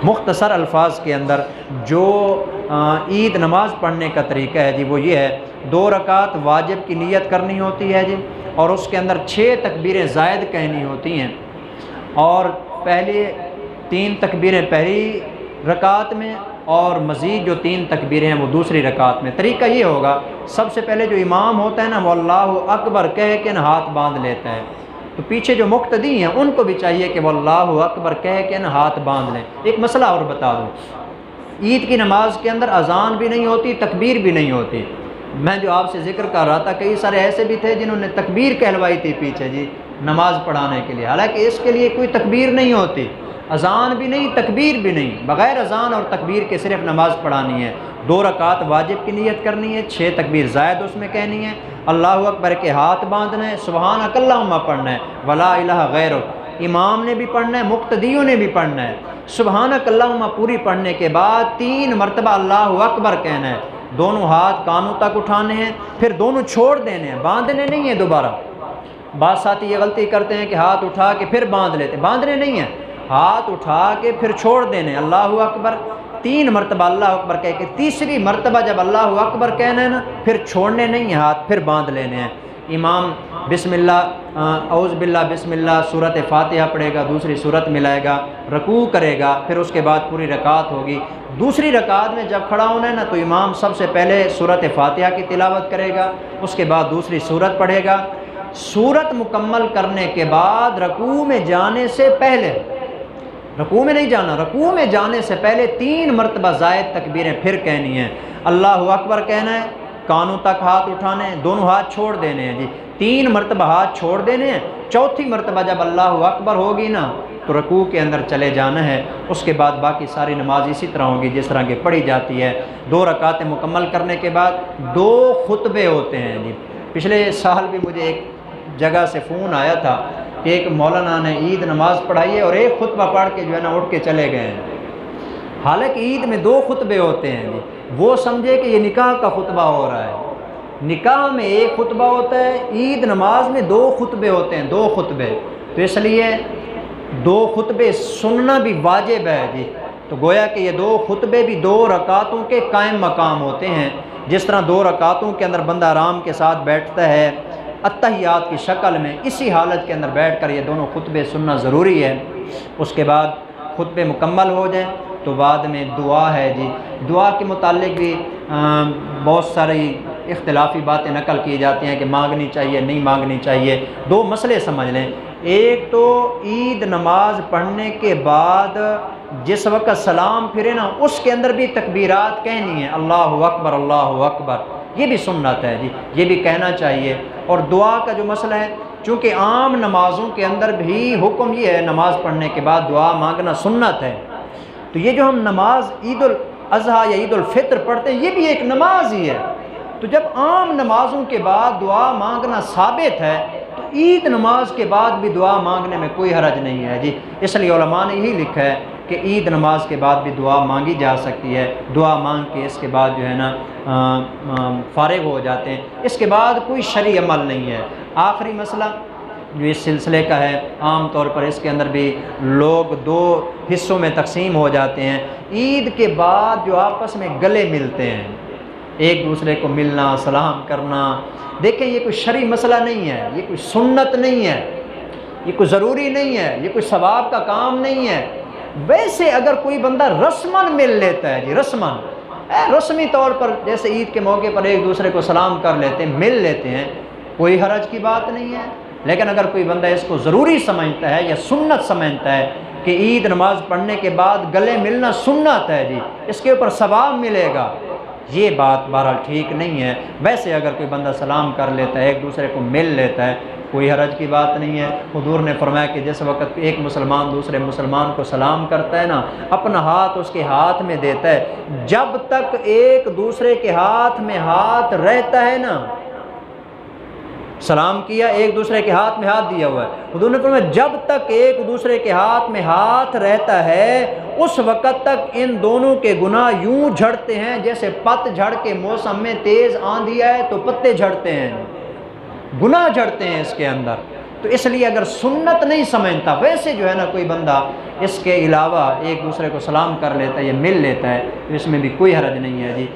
مختصر الفاظ کے اندر جو عید نماز پڑھنے کا طریقہ ہے جی وہ یہ ہے، 2 رکعت واجب کی نیت کرنی ہوتی ہے جی، اور اس کے اندر 6 تکبیریں زائد کہنی ہوتی ہیں، اور پہلی 3 تکبیریں پہلی رکعت میں اور مزید جو 3 تکبیریں ہیں وہ دوسری رکعت میں۔ طریقہ یہ ہوگا، سب سے پہلے جو امام ہوتا ہے نا وہ اللہ اکبر کہہ کے نا ہاتھ باندھ لیتا ہے، تو پیچھے جو مقتدی ہیں ان کو بھی چاہیے کہ وہ اللہ اکبر کہہ کے نا ہاتھ باندھ لیں۔ ایک مسئلہ اور بتا دوں، عید کی نماز کے اندر اذان بھی نہیں ہوتی، تکبیر بھی نہیں ہوتی۔ میں جو آپ سے ذکر کر رہا تھا، کئی سارے ایسے بھی تھے جنہوں نے تکبیر کہلوائی تھی پیچھے جی نماز پڑھانے کے لیے، حالانکہ اس کے لیے کوئی تکبیر نہیں ہوتی، اذان بھی نہیں، تکبیر بھی نہیں، بغیر اذان اور تکبیر کے صرف نماز پڑھانی ہے۔ 2 رکعت واجب کی نیت کرنی ہے، 6 تکبیر زائد اس میں کہنی ہے، اللہ اکبر کے ہاتھ باندھنا ہے، سبحانک اللہم پڑھنا ہے، ولا الہ غیرک، امام نے بھی پڑھنا ہے، مقتدیوں نے بھی پڑھنا ہے۔ سبحانک اللہم پوری پڑھنے کے بعد 3 مرتبہ اللہ اکبر کہنا ہے، دونوں ہاتھ کانوں تک اٹھانے ہیں، پھر دونوں چھوڑ دینے ہیں، باندھنے نہیں ہیں دوبارہ۔ بعض ساتھی یہ غلطی کرتے ہیں کہ ہاتھ اٹھا کے پھر باندھ لیتے، باندھنے نہیں ہیں، ہاتھ اٹھا کے پھر چھوڑ دینے، اللہ اکبر 3 مرتبہ اللہ اکبر کہہ کے تیسری مرتبہ جب اللہ اکبر کہنا ہے نا پھر چھوڑنے نہیں ہیں ہاتھ، پھر باندھ لینے ہیں۔ امام بسم اللہ اعوذ باللہ بسم اللہ سورۃ فاتحہ پڑھے گا، دوسری سورت ملائے گا، رکوع کرے گا، پھر اس کے بعد پوری رکعت ہوگی۔ دوسری رکعت میں جب کھڑا ہونا ہے نا تو امام سب سے پہلے سورۃ فاتحہ کی تلاوت کرے گا، اس کے بعد دوسری سورت پڑھے گا۔ سورت مکمل کرنے کے بعد رکوع میں جانے سے پہلے، رکوع میں نہیں جانا، رکوع میں جانے سے پہلے 3 مرتبہ زائد تکبیریں پھر کہنی ہیں، اللہ اکبر کہنا ہے، کانوں تک ہاتھ اٹھانے ہیں، دونوں ہاتھ چھوڑ دینے ہیں جی، 3 مرتبہ ہاتھ چھوڑ دینے ہیں، چوتھی مرتبہ جب اللہ اکبر ہوگی نا تو رکوع کے اندر چلے جانا ہے۔ اس کے بعد باقی ساری نماز اسی طرح ہوگی جس طرح کی پڑھی جاتی ہے۔ 2 رکعتیں مکمل کرنے کے بعد 2 خطبے ہوتے ہیں جی۔ پچھلے سال بھی مجھے ایک جگہ سے فون آیا تھا کہ ایک مولانا نے عید نماز پڑھائی ہے اور ایک خطبہ پڑھ کے جو ہے نا اٹھ کے چلے گئے ہیں، حالانکہ عید میں 2 خطبے ہوتے ہیں جی۔ وہ سمجھے کہ یہ نکاح کا خطبہ ہو رہا ہے، نکاح میں ایک خطبہ ہوتا ہے، عید نماز میں 2 خطبے ہوتے ہیں، 2 خطبے، تو اس لیے 2 خطبے سننا بھی واجب ہے جی۔ تو گویا کہ یہ 2 خطبے بھی 2 رکعتوں کے قائم مقام ہوتے ہیں، جس طرح 2 رکعتوں کے اندر بندہ آرام کے ساتھ بیٹھتا ہے اتحیات کی شکل میں، اسی حالت کے اندر بیٹھ کر یہ دونوں خطبے سننا ضروری ہے۔ اس کے بعد خطبے مکمل ہو جائیں تو بعد میں دعا ہے جی۔ دعا کے متعلق بھی بہت ساری اختلافی باتیں نقل کی جاتی ہیں کہ مانگنی چاہیے نہیں مانگنی چاہیے۔ 2 مسئلے سمجھ لیں، ایک تو عید نماز پڑھنے کے بعد جس وقت سلام پھرے نا اس کے اندر بھی تکبیرات کہنی ہیں، اللہ اکبر اللہ اکبر، یہ بھی سنت ہے جی، یہ بھی کہنا چاہیے۔ اور دعا کا جو مسئلہ ہے، چونکہ عام نمازوں کے اندر بھی حکم یہ ہے نماز پڑھنے کے بعد دعا مانگنا سنت ہے، تو یہ جو ہم نماز عید الاضحیٰ یا عید الفطر پڑھتے ہیں یہ بھی ایک نماز ہی ہے، تو جب عام نمازوں کے بعد دعا مانگنا ثابت ہے تو عید نماز کے بعد بھی دعا مانگنے میں کوئی حرج نہیں ہے جی۔ اس لیے علماء نے یہی لکھا ہے کہ عید نماز کے بعد بھی دعا مانگی جا سکتی ہے، دعا مانگ کے اس کے بعد جو ہے نا فارغ ہو جاتے ہیں، اس کے بعد کوئی شرعی عمل نہیں ہے۔ آخری مسئلہ جو اس سلسلے کا ہے، عام طور پر اس کے اندر بھی لوگ 2 حصوں میں تقسیم ہو جاتے ہیں۔ عید کے بعد جو آپس میں گلے ملتے ہیں، ایک دوسرے کو ملنا سلام کرنا، دیکھیں یہ کوئی شرعی مسئلہ نہیں ہے، یہ کوئی سنت نہیں ہے، یہ کوئی ضروری نہیں ہے، یہ کوئی ثواب کا کام نہیں ہے۔ ویسے اگر کوئی بندہ رسماً مل لیتا ہے جی، رسماً رسمی طور پر جیسے عید کے موقع پر ایک دوسرے کو سلام کر لیتے ہیں، مل لیتے ہیں، کوئی حرج کی بات نہیں ہے۔ لیکن اگر کوئی بندہ اس کو ضروری سمجھتا ہے یا سنت سمجھتا ہے کہ عید نماز پڑھنے کے بعد گلے ملنا سنت ہے جی، اس کے اوپر ثواب ملے گا، یہ بات بہرحال ٹھیک نہیں ہے۔ ویسے اگر کوئی بندہ سلام کر لیتا ہے، ایک دوسرے کو مل لیتا ہے، کوئی حرج کی بات نہیں ہے۔ حضور نے فرمایا کہ جس وقت ایک مسلمان دوسرے مسلمان کو سلام کرتا ہے نا، اپنا ہاتھ اس کے ہاتھ میں دیتا ہے، جب تک ایک دوسرے کے ہاتھ میں ہاتھ رہتا ہے نا، سلام کیا، ایک دوسرے کے ہاتھ میں ہاتھ دیا ہوا ہے، حضور نے فرمایا جب تک ایک دوسرے کے ہاتھ میں ہاتھ رہتا ہے اس وقت تک ان دونوں کے گناہ یوں جھڑتے ہیں جیسے پت جھڑ کے موسم میں تیز آندھی آئے تو پتے جھڑتے ہیں، گناہ جھڑتے ہیں اس کے اندر۔ تو اس لیے اگر سنت نہیں سمجھتا، ویسے جو ہے نا کوئی بندہ اس کے علاوہ ایک دوسرے کو سلام کر لیتا ہے یا مل لیتا ہے، تو اس میں بھی کوئی حرج نہیں ہے جی۔